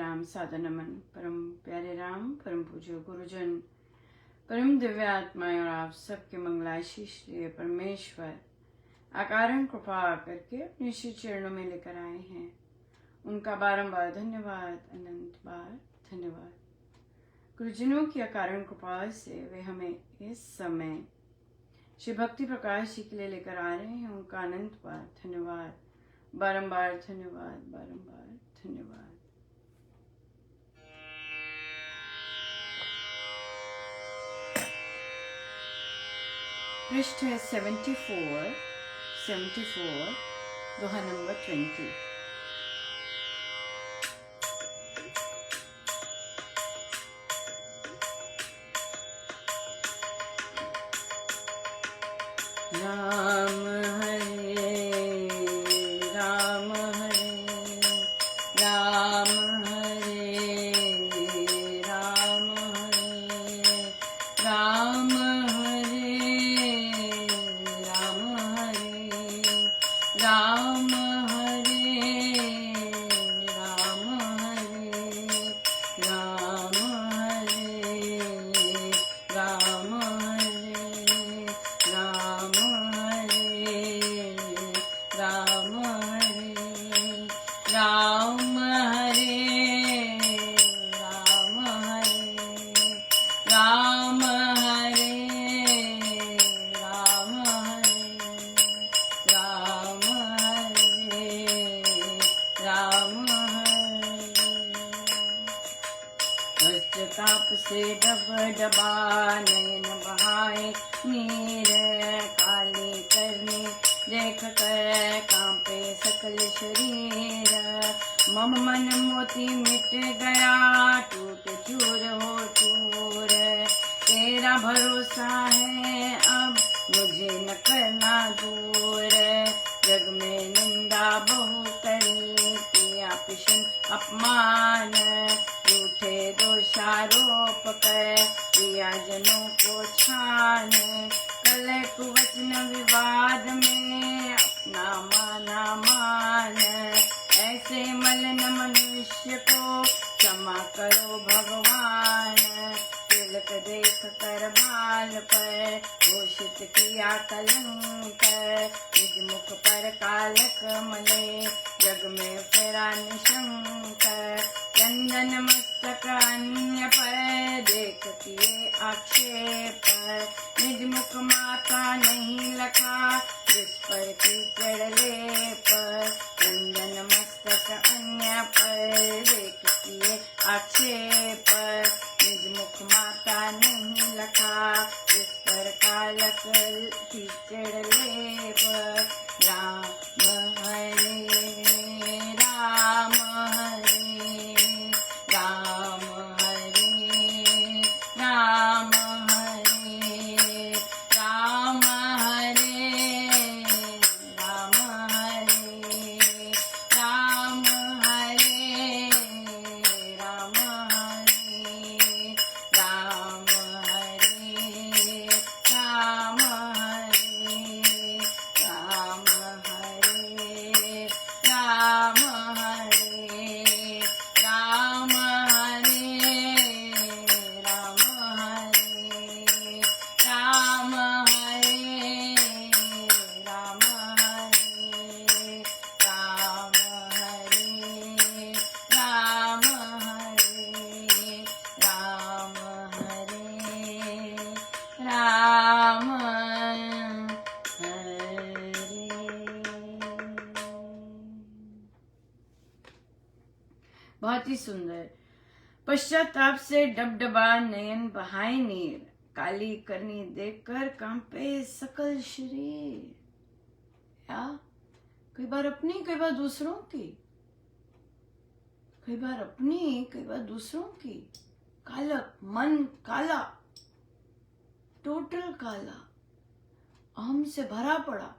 राम सादा नमन। परम प्यारे राम, परम पूज्य गुरुजन, परम दिव्य आत्माएं और आप सबके मंगलाशीष लिए परमेश्वर अकारण कृपा करके अपने श्री चरणों में लेकर आए हैं। उनका बारंबार धन्यवाद, अनंत बार धन्यवाद। गुरुजनों की अकारण कृपा से वे हमें इस समय श्री भक्ति प्रकाश जी के लिए लेकर आ रहे हैं। उनका अनंत बार धन्यवाद, बारंबार धन्यवाद, बारंबार धन्यवाद। पृष्ठ है 74, दोहा नंबर 20। राम हरे राम हरे राम हरे राम हरे राम हरे राम हरे राम हरे राम हरे राम हरे राम हरे राम राम हरे राम हरे राम हरे राम हरे राम हरे राम हरे राम हरे। पश्चाताप से डब डबा नयन बहाए नीर काली करने देख कर कांपे सकल शरीर। मम मन मोती मिट गया टूट चूर हो चूर। तेरा भरोसा है अब मुझे न करना दूर। जग में निंदा बहु करी किया पिशन अपमान। झूठे दोषारोप कर दिया जनों को छान। कल कुवचन विवाद में अपना माना मान। ऐसे मलिन मनुष्य को क्षमा करो भगवान। तिलक देख कर बाल पर घोषित किया कलंक। निज मुख पर कालक मले जग में फेरा निशंक। चंदन मस्तक अन्य पर देख किए आक्षेप। निज मुख माता नहीं लखा जिस पर कीचड़ लेप। चंदन मस्तक अन्य पर देख किए आक्षेप। निज मुख माता नहीं लखा जिस पर कालक कीचड़ लेप। राम हरे राम हरे राम हरे राम हरे राम हरे राम हरे राम हरे राम हरे राम हरे राम हरे राम हरे राम हरे राम हरे राम हरे राम हरे राम हरे राम हरे राम हरे राम हरे राम बहुत ही सुंदर। पश्चाताप से डबडबा नयन बहाए नीर काली करनी देखकर कांपे सकल शरीर। या कई बार अपनी, कई बार दूसरों की, कई बार अपनी, कई बार दूसरों की। कालक, मन काला, टोटल काला, अहम से भरा पड़ा।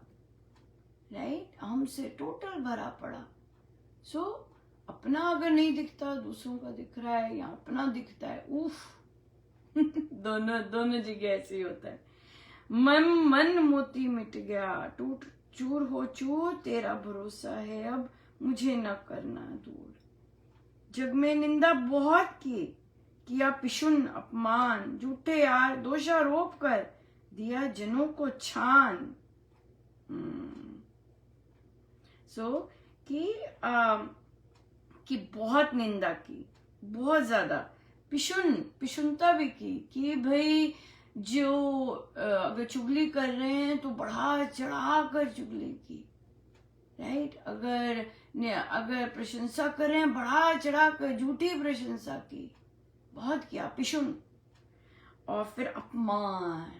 राइट, अहम से टोटल भरा पड़ा। सो अपना अगर नहीं दिखता, दूसरों का दिख रहा है, या अपना दिखता है, उफ दोनों जगह ऐसे ही होता है। मन मोती मिट गया टूट चूर हो चूर। तेरा भरोसा है अब मुझे न करना दूर। जग में निंदा बहुत की, किया पिशुन अपमान, झूठे यार दोषारोप कर दिया जनों को छान। कि बहुत निंदा की, बहुत ज्यादा पिशुनता भी की कि भाई जो अगर चुगली कर रहे हैं तो बढ़ा चढ़ा कर चुगली की, राइट। अगर प्रशंसा कर रहे हैं बढ़ा चढ़ा कर झूठी प्रशंसा की, बहुत किया पिशुन। और फिर अपमान,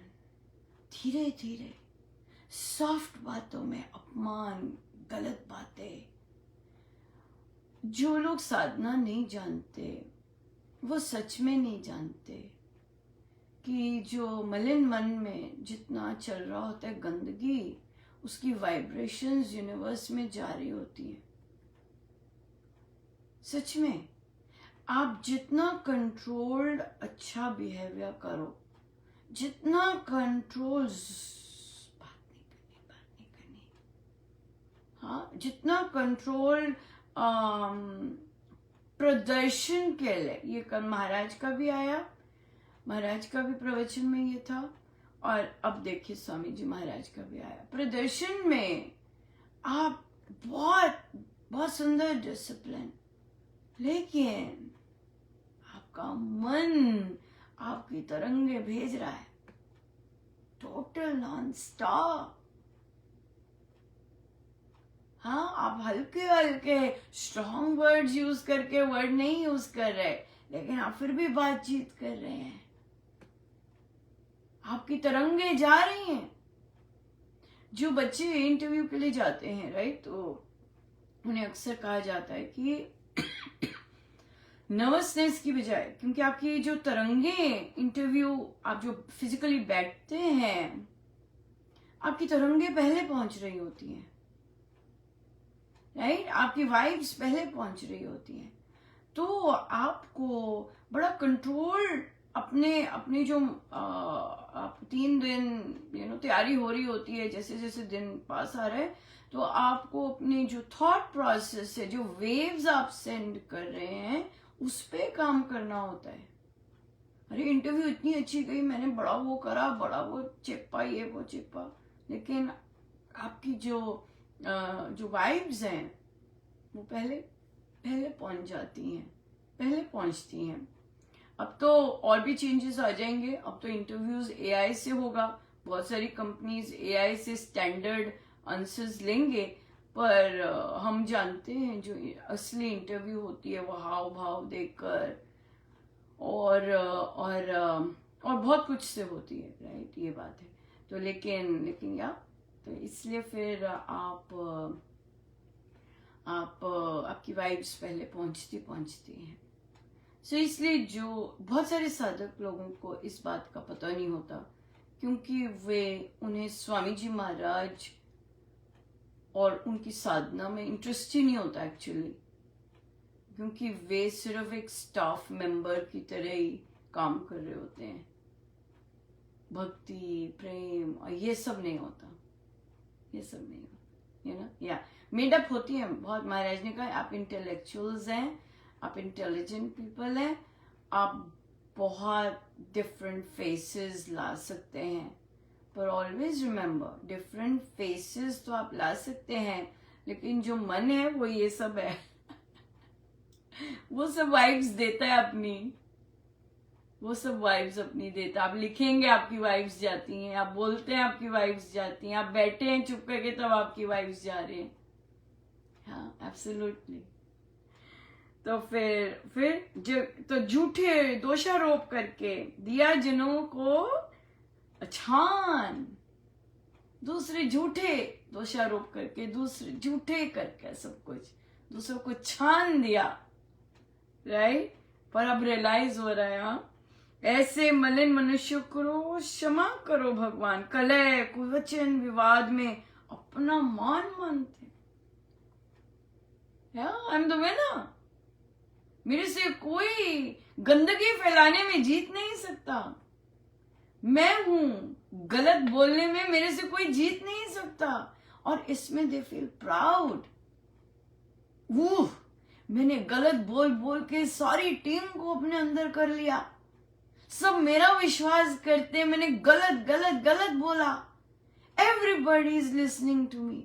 धीरे धीरे सॉफ्ट बातों में अपमान, गलत बातें। जो लोग साधना नहीं जानते वो सच में नहीं जानते कि जो मलिन मन में जितना चल रहा होता है गंदगी, उसकी वाइब्रेशंस यूनिवर्स में जारी होती है। सच में आप जितना कंट्रोल्ड अच्छा बिहेवियर करो, जितना कंट्रोल, बात नहीं करनी, हाँ, जितना कंट्रोल प्रदर्शन के लिए, ये कल महाराज का भी आया, महाराज का भी प्रवचन में ये था, और अब देखिए स्वामी जी महाराज का भी आया। प्रदर्शन में आप बहुत बहुत सुंदर डिसिप्लिन, लेकिन आपका मन आपकी तरंगे भेज रहा है, टोटल नॉन स्टॉप। हाँ, आप हल्के हल्के स्ट्रॉन्ग वर्ड्स यूज करके वर्ड नहीं यूज कर रहे, लेकिन आप फिर भी बातचीत कर रहे हैं, आपकी तरंगे जा रही हैं। जो बच्चे इंटरव्यू के लिए जाते हैं, राइट, तो उन्हें अक्सर कहा जाता है कि नर्वसनेस की बजाय, क्योंकि आपकी जो तरंगे, इंटरव्यू आप जो फिजिकली बैठते हैं, आपकी तरंगे पहले पहुंच रही होती हैं, राइट, आपकी वाइब्स पहले पहुंच रही होती हैं। तो आपको बड़ा कंट्रोल अपने जो आप 3 दिन तैयारी हो रही होती है, जैसे जैसे दिन पास आ रहा है, तो आपको अपने जो थॉट प्रोसेस है, जो वेव्स आप सेंड कर रहे हैं, उस पे काम करना होता है। अरे इंटरव्यू इतनी अच्छी गई, मैंने बड़ा वो करा, बड़ा वो चिपा, ये वो चिपा, लेकिन आपकी जो वाइब्स हैं वो पहले पहुंच जाती हैं, पहले पहुंचती हैं। अब तो और भी चेंजेस आ जाएंगे, अब तो इंटरव्यूज एआई से होगा, बहुत सारी कंपनीज एआई से स्टैंडर्ड आंसर्स लेंगे, पर हम जानते हैं जो असली इंटरव्यू होती है वो हाव भाव देखकर और बहुत कुछ से होती है, राइट, ये बात है। तो लेकिन या तो इसलिए फिर आपकी वाइब्स पहले पहुंचती हैं। सो इसलिए जो बहुत सारे साधक लोगों को इस बात का पता नहीं होता, क्योंकि उन्हें स्वामी जी महाराज और उनकी साधना में इंटरेस्ट ही नहीं होता एक्चुअली, क्योंकि वे सिर्फ एक स्टाफ मेंबर की तरह ही काम कर रहे होते हैं। भक्ति, प्रेम और ये सब नहीं होता, या मेडअप होती है बहुत। महाराज ने कहा आप इंटेलेक्चुअल्स हैं, आप इंटेलिजेंट पीपल हैं, आप बहुत डिफरेंट फेसेस ला सकते हैं, पर ऑलवेज रिमेम्बर डिफरेंट फेसेस तो आप ला सकते हैं, लेकिन जो मन है वो ये सब है वो सब वाइब्स देता है अपनी, वो सब वाइब्स अपनी देता है। आप लिखेंगे आपकी वाइब्स जाती हैं, आप बोलते हैं आपकी वाइब्स जाती हैं, आप बैठे हैं चुप करके तब आपकी वाइब्स जा रही हैं। हाँ, एब्सोल्युटली। तो फिर झूठे दोषारोप करके दिया जनों को छान, दूसरे झूठे दोषारोप करके, दूसरे झूठे करके सब कुछ दूसरों को छान दिया, राइट। पर अब रियलाइज हो रहा है, हाँ, ऐसे मलिन मनुष्य को क्षमा करो भगवान, कलह कुवचन विवाद में अपना मान मानते। आई एम द विनर, मेरे से कोई गंदगी फैलाने में जीत नहीं सकता, मैं हूं, गलत बोलने में मेरे से कोई जीत नहीं सकता। और इसमें दे फील प्राउड, मैंने गलत बोल बोल के सारी टीम को अपने अंदर कर लिया, सब मेरा विश्वास करते, मैंने गलत गलत गलत बोला, everybody is listening to me.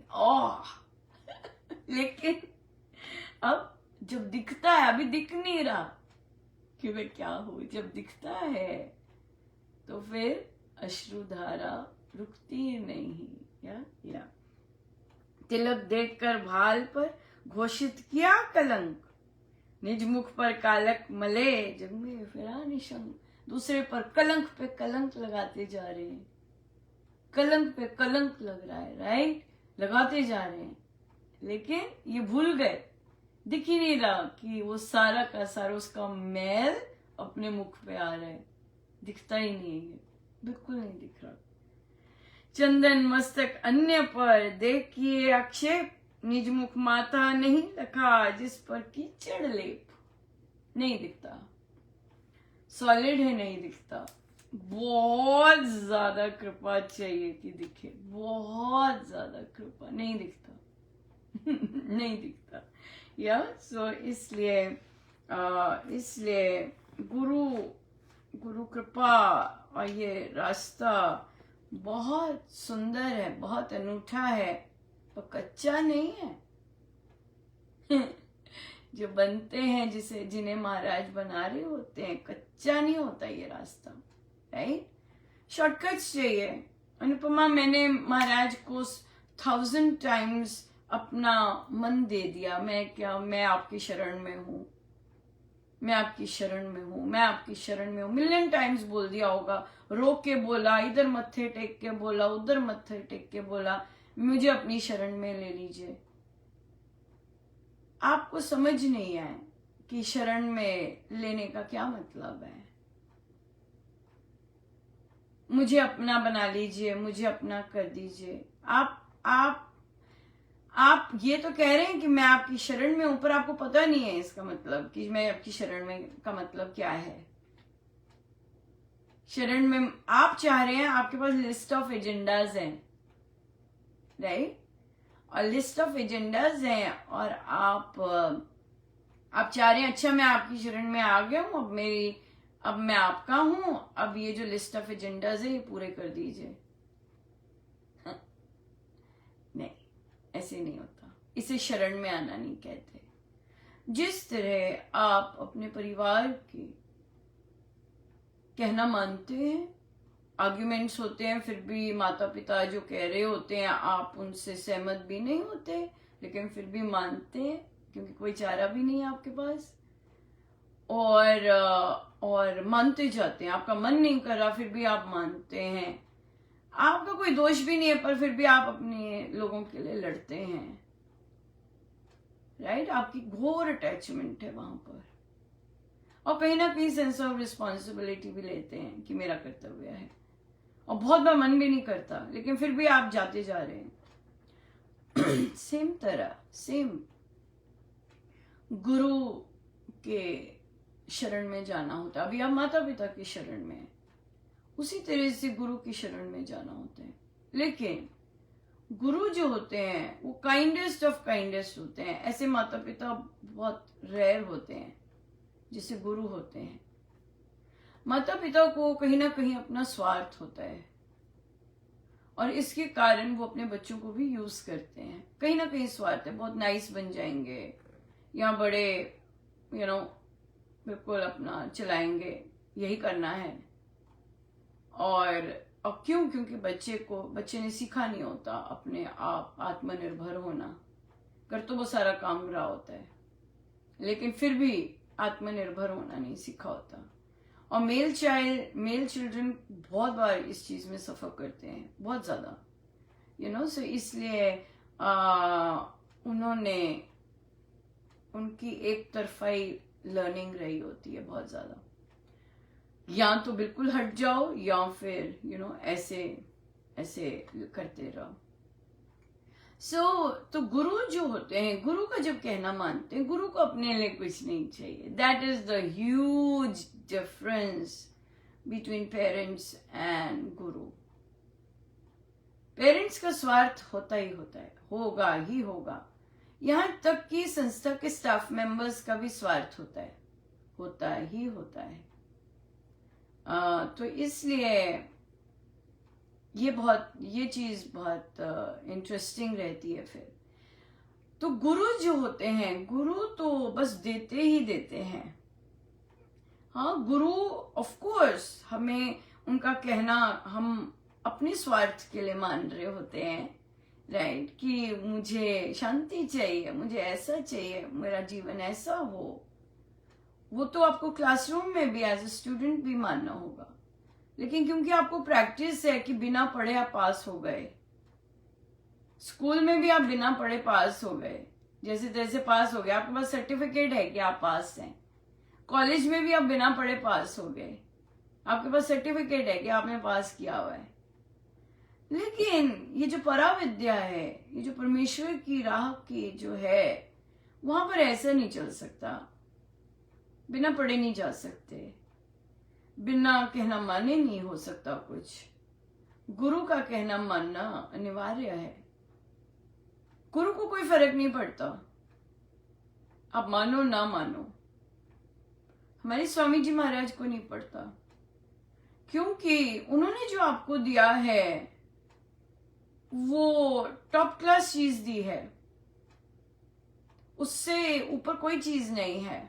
लेकिन अब जब दिखता है, अभी दिख नहीं रहा कि मैं क्या हूं, जब दिखता है तो फिर अश्रुधारा रुकती नहीं। या तिलक देखकर भाल पर घोषित किया कलंक, निज मुख पर कालक मले, जग में फिरा निशंक। दूसरे पर कलंक पे कलंक लगाते जा रहे हैं, कलंक पे कलंक लग रहा है, राइट, लगाते जा रहे हैं, लेकिन ये भूल गए, दिख ही नहीं रहा कि वो सारा का सारा उसका मैल अपने मुख पे आ रहा है, दिखता ही नहीं है, ये बिल्कुल नहीं दिख रहा। चंदन मस्तक अन्य पर देखिए आक्षेप, निज मुख माथा नहीं लखा, जिस पर कीचड़ लेप। नहीं दिखता, सॉलिड है, नहीं दिखता। बहुत ज्यादा कृपा चाहिए कि दिखे, बहुत ज्यादा कृपा, नहीं दिखता। नहीं दिखता। या सो इसलिए गुरु कृपा और ये रास्ता बहुत सुंदर है, बहुत अनूठा है, पर कच्चा नहीं है। जो बनते हैं, जिन्हें महाराज बना रहे होते हैं, कच्चा नहीं होता ये रास्ता, राइट। शॉर्टकट्स चाहिए। अनुपमा, मैंने महाराज को 1000 टाइम्स अपना मन दे दिया, मैं आपकी शरण में हूं, मैं आपकी शरण में हूं, मैं आपकी शरण में हूं, मिलियन टाइम्स बोल दिया होगा, रो के बोला, इधर मत्थे टेक के बोला, उधर मत्थे टेक के बोला, मुझे अपनी शरण में ले लीजिए। आपको समझ नहीं आए कि शरण में लेने का क्या मतलब है। मुझे अपना बना लीजिए, मुझे अपना कर दीजिए। आप ये तो कह रहे हैं कि मैं आपकी शरण में हूं, पर आपको पता नहीं है इसका मतलब कि मैं आपकी शरण में का मतलब क्या है। शरण में आप चाह रहे हैं, आपके पास लिस्ट ऑफ एजेंडाज हैं, राइट, और लिस्ट ऑफ एजेंडाज हैं, और आप चाह रहे हैं, अच्छा मैं आपकी शरण में आ गया हूं, अब मैं आपका हूं, अब ये जो लिस्ट ऑफ एजेंडाज है ये पूरे कर दीजिए। नहीं, ऐसे नहीं होता, इसे शरण में आना नहीं कहते। जिस तरह आप अपने परिवार की कहना मानते हैं, आर्ग्यूमेंट्स होते हैं, फिर भी माता पिता जो कह रहे होते हैं आप उनसे सहमत भी नहीं होते, लेकिन फिर भी मानते हैं क्योंकि कोई चारा भी नहीं है आपके पास, और मानते जाते हैं। आपका मन नहीं कर रहा, फिर भी आप मानते हैं। आपका कोई दोष भी नहीं है, पर फिर भी आप अपने लोगों के लिए लड़ते हैं, राइट। आपकी घोर अटैचमेंट है वहां पर, और कहीं ना कहीं सेंस ऑफ रिस्पॉन्सिबिलिटी भी लेते हैं कि मेरा कर्तव्य है, और बहुत बार मन भी नहीं करता, लेकिन फिर भी आप जाते जा रहे हैं। सेम गुरु के शरण में जाना होता है। अभी आप माता पिता की शरण में, उसी तरह से गुरु की शरण में जाना होता है। लेकिन गुरु जो होते हैं वो काइंडेस्ट ऑफ काइंडेस्ट होते हैं। ऐसे माता पिता बहुत रेयर होते हैं जिसे गुरु होते हैं। माता पिता को कहीं ना कहीं अपना स्वार्थ होता है, और इसके कारण वो अपने बच्चों को भी यूज करते हैं। कहीं ना कहीं स्वार्थ है, बहुत नाइस बन जाएंगे या बड़े बिल्कुल अपना चलाएंगे, यही करना है। और क्यों? क्योंकि बच्चे ने सीखा नहीं होता अपने आप आत्मनिर्भर होना। कर तो वो सारा काम रहा होता है, लेकिन फिर भी आत्मनिर्भर होना नहीं सीखा होता। और मेल चिल्ड्रन बहुत बार इस चीज में सफर करते हैं, बहुत ज्यादा, सो इसलिए उन्होंने उनकी एक तरफाई लर्निंग रही होती है बहुत ज्यादा। या तो बिल्कुल हट जाओ, या फिर ऐसे करते रहो। तो गुरु जो होते हैं, गुरु का जब कहना मानते हैं, गुरु को अपने लिए कुछ नहीं चाहिए। That is the huge difference between parents and Guru. Parents का स्वार्थ होता ही होता है, होगा ही होगा। यहाँ तक कि संस्था के स्टाफ मेंबर्स का भी स्वार्थ होता है, होता है। तो इसलिए ये चीज बहुत इंटरेस्टिंग रहती है। फिर तो गुरु जो होते हैं, गुरु तो बस देते ही देते हैं। हाँ, गुरु ऑफ कोर्स हमें उनका कहना हम अपने स्वार्थ के लिए मान रहे होते हैं, राइट, कि मुझे शांति चाहिए, मुझे ऐसा चाहिए, मेरा जीवन ऐसा हो। वो तो आपको क्लासरूम में भी एज ए स्टूडेंट भी मानना होगा, लेकिन क्योंकि आपको प्रैक्टिस है कि बिना पढ़े आप पास हो गए, स्कूल में भी आप बिना पढ़े पास हो गए, जैसे तैसे पास हो गए, आपके पास सर्टिफिकेट है कि आप पास हैं। कॉलेज में भी आप बिना पढ़े पास हो गए, आपके पास सर्टिफिकेट है कि आपने पास किया हुआ है। लेकिन ये जो पराविद्या है, ये जो परमेश्वर की राह की जो है, वहां पर ऐसा नहीं चल सकता। बिना पढ़े नहीं जा सकते, बिना कहना माने नहीं हो सकता कुछ। गुरु का कहना मानना अनिवार्य है। गुरु को कोई फर्क नहीं पड़ता, आप मानो ना मानो। हमारे स्वामी जी महाराज को नहीं पड़ता, क्योंकि उन्होंने जो आपको दिया है वो टॉप क्लास चीज दी है, उससे ऊपर कोई चीज नहीं है।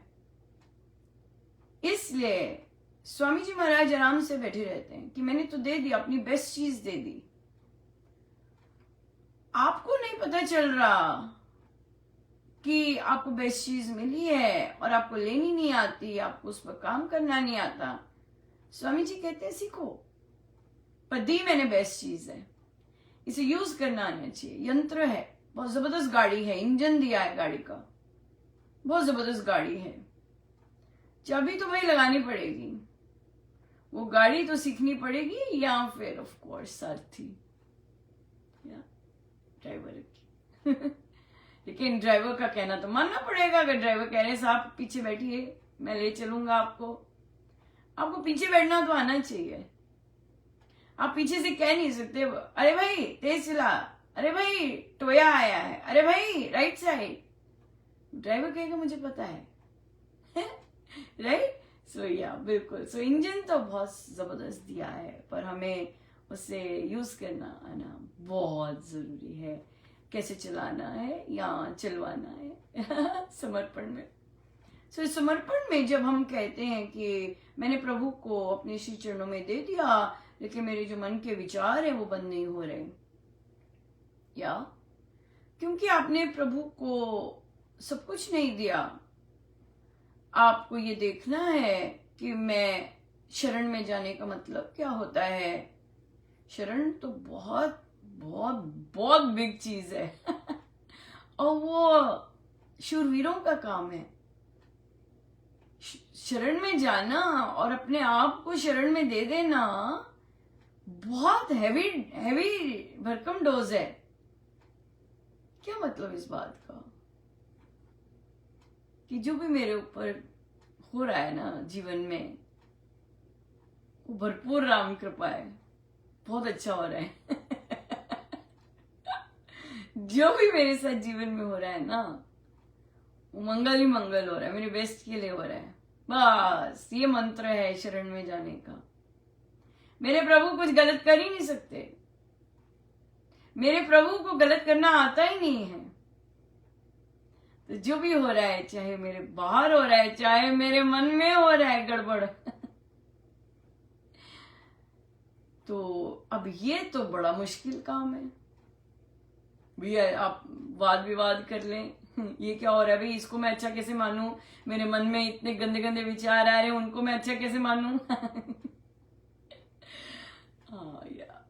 इसलिए स्वामी जी महाराज आराम से बैठे रहते हैं कि मैंने तो दे दी, अपनी बेस्ट चीज दे दी। आपको नहीं पता चल रहा कि आपको बेस्ट चीज मिली है और आपको लेनी नहीं आती, आपको उस पर काम करना नहीं आता। स्वामी जी कहते हैं सीखो, पर दी मैंने बेस्ट चीज है, इसे यूज करना आना चाहिए। यंत्र है, बहुत जबरदस्त गाड़ी है, इंजन दिया है गाड़ी का, बहुत जबरदस्त गाड़ी है। चाबी तो भाई लगानी पड़ेगी, वो गाड़ी तो सीखनी पड़ेगी, या फिर ऑफ कोर्स सारथी या ड्राइवर की लेकिन ड्राइवर का कहना तो मानना पड़ेगा। अगर ड्राइवर कह रहे साहब पीछे बैठिए, मैं ले चलूंगा आपको पीछे बैठना तो आना चाहिए। आप पीछे से कह नहीं सकते अरे भाई तेज चला, अरे भाई टोया आया है, अरे भाई राइट साइड। ड्राइवर कहेगा मुझे पता है राइट। सो या बिल्कुल, सो इंजन तो बहुत जबरदस्त दिया है, पर हमें उसे यूज करना आना बहुत जरूरी है। कैसे चलाना है या चलवाना है समर्पण में। सो समर्पण में जब हम कहते हैं कि मैंने प्रभु को अपने श्री चरणों में दे दिया, लेकिन मेरे जो मन के विचार हैं वो बंद नहीं हो रहे, या क्योंकि आपने प्रभु को सब कुछ नहीं दिया। आपको ये देखना है कि मैं शरण में जाने का मतलब क्या होता है। शरण तो बहुत बहुत बहुत बिग चीज है और वो शूरवीरों का काम है। शरण में जाना और अपने आप को शरण में दे देना बहुत हैवी भरकम डोज है। क्या मतलब इस बात का कि जो भी मेरे ऊपर हो रहा है ना जीवन में, वो भरपूर राम कृपा है, बहुत अच्छा हो रहा है जो भी मेरे साथ जीवन में हो रहा है ना, वो मंगल ही मंगल हो रहा है, मेरे बेस्ट के लिए हो रहा है। बस ये मंत्र है शरण में जाने का। मेरे प्रभु कुछ गलत कर ही नहीं सकते, मेरे प्रभु को गलत करना आता ही नहीं है। तो जो भी हो रहा है, चाहे मेरे बाहर हो रहा है, चाहे मेरे मन में हो रहा है गड़बड़ तो अब ये तो बड़ा मुश्किल काम है भैया। आप वाद विवाद कर लें, ये क्या हो रहा है भाई, इसको मैं अच्छा कैसे मानूं, मेरे मन में इतने गंदे गंदे विचार आ रहे हैं, उनको मैं अच्छा कैसे मानूं हाँ यार,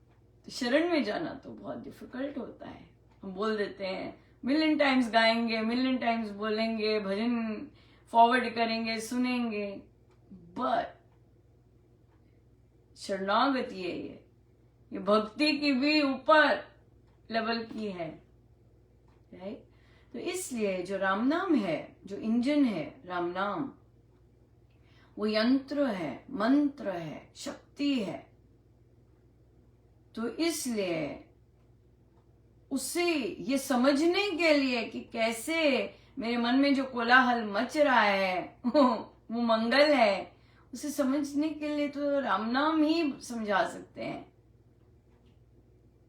तो शरण में जाना तो बहुत डिफिकल्ट होता है। हम बोल देते हैं, मिलियन टाइम्स गाएंगे, मिलियन टाइम्स बोलेंगे, भजन फॉरवर्ड करेंगे, सुनेंगे, बट शरणागति है ये भक्ति की भी ऊपर लेवल की है, राइट। तो इसलिए जो राम नाम है, जो इंजन है राम नाम, वो यंत्र है, मंत्र है, शक्ति है। तो इसलिए उसे ये समझने के लिए कि कैसे मेरे मन में जो कोलाहल मच रहा है वो मंगल है, उसे समझने के लिए तो राम नाम ही समझा सकते हैं।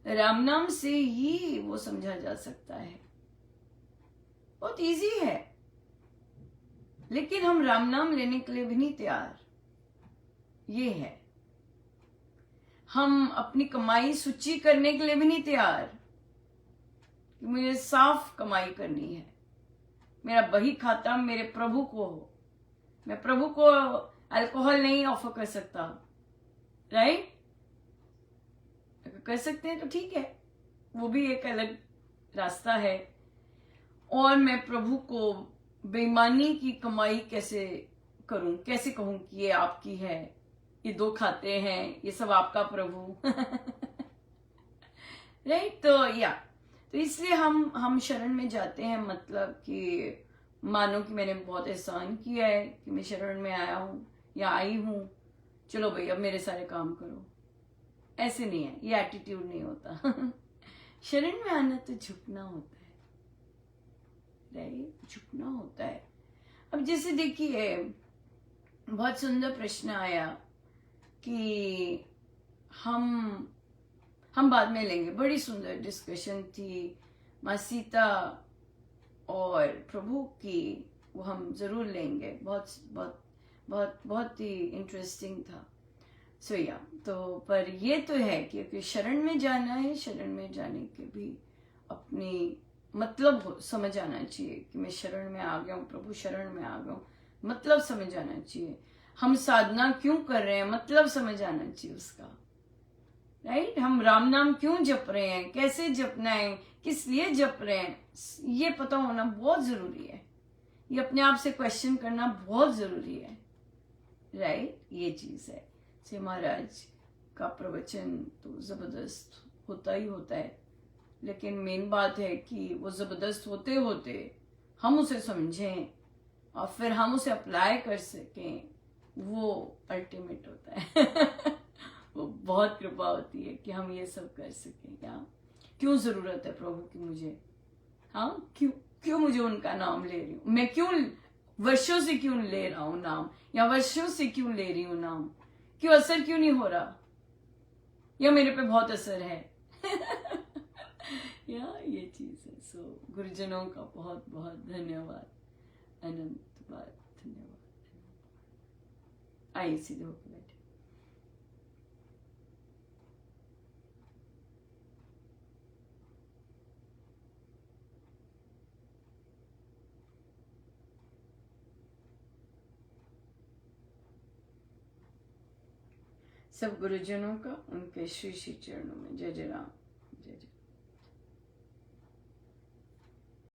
राम नाम से ही वो समझा जा सकता है। बहुत इजी है, लेकिन हम राम नाम लेने के लिए भी नहीं तैयार। ये है, हम अपनी कमाई सूची करने के लिए भी नहीं तैयार कि मुझे साफ कमाई करनी है, मेरा बही खाता मेरे प्रभु को हो, मैं प्रभु को अल्कोहल नहीं ऑफर कर सकता, राइट? अगर कर सकते हैं तो ठीक है, वो भी एक अलग रास्ता है। और मैं प्रभु को बेईमानी की कमाई कैसे करूं, कैसे कहूं कि ये आपकी है, ये 2 खाते हैं, ये सब आपका प्रभु राइट? तो इसलिए हम शरण में जाते हैं, मतलब कि मानो कि मैंने बहुत एहसान किया है कि मैं शरण में आया हूं या आई हूं, चलो भाई अब मेरे सारे काम करो। ऐसे नहीं है, ये एटीट्यूड नहीं होता शरण में आना तो झुकना होता है, राइट? झुकना होता है। अब जैसे देखिए, बहुत सुंदर प्रश्न आया कि हम बाद में लेंगे, बड़ी सुंदर डिस्कशन थी माँ सीता और प्रभु की, वो हम जरूर लेंगे। बहुत बहुत बहुत बहुत ही इंटरेस्टिंग था। तो पर ये तो है कि अगर शरण में जाना है, शरण में जाने के भी अपनी मतलब समझ आना चाहिए कि मैं शरण में आ गया हूँ, प्रभु शरण में आ गया हूँ, मतलब समझ आना चाहिए। हम साधना क्यों कर रहे हैं, मतलब समझ आना चाहिए उसका, राइट? हम राम नाम क्यों जप रहे हैं, कैसे जपना है, किस लिए जप रहे हैं, ये पता होना बहुत जरूरी है। ये अपने आप से क्वेश्चन करना बहुत जरूरी है, राइट? ये चीज है। से महाराज का प्रवचन तो जबरदस्त होता ही होता है, लेकिन मेन बात है कि वो जबरदस्त होते होते हम उसे समझें और फिर हम उसे अप्लाई कर सकें, वो अल्टीमेट होता है वो बहुत कृपा होती है कि हम ये सब कर सकें। क्या क्यों जरूरत है प्रभु की मुझे? हाँ, क्यों मुझे उनका नाम ले रही हूँ मैं? क्यों वर्षों से क्यों ले रहा हूं नाम, या वर्षों से क्यों ले रही हूं नाम? क्यों असर क्यों नहीं हो रहा, या मेरे पे बहुत असर है या ये चीज है। गुरुजनों का बहुत बहुत धन्यवाद, अनंत बार धन्यवाद। आइए सीधे होकर बैठे। सब गुरुजनों का उनके श्री श्री चरणों में जय जय राम।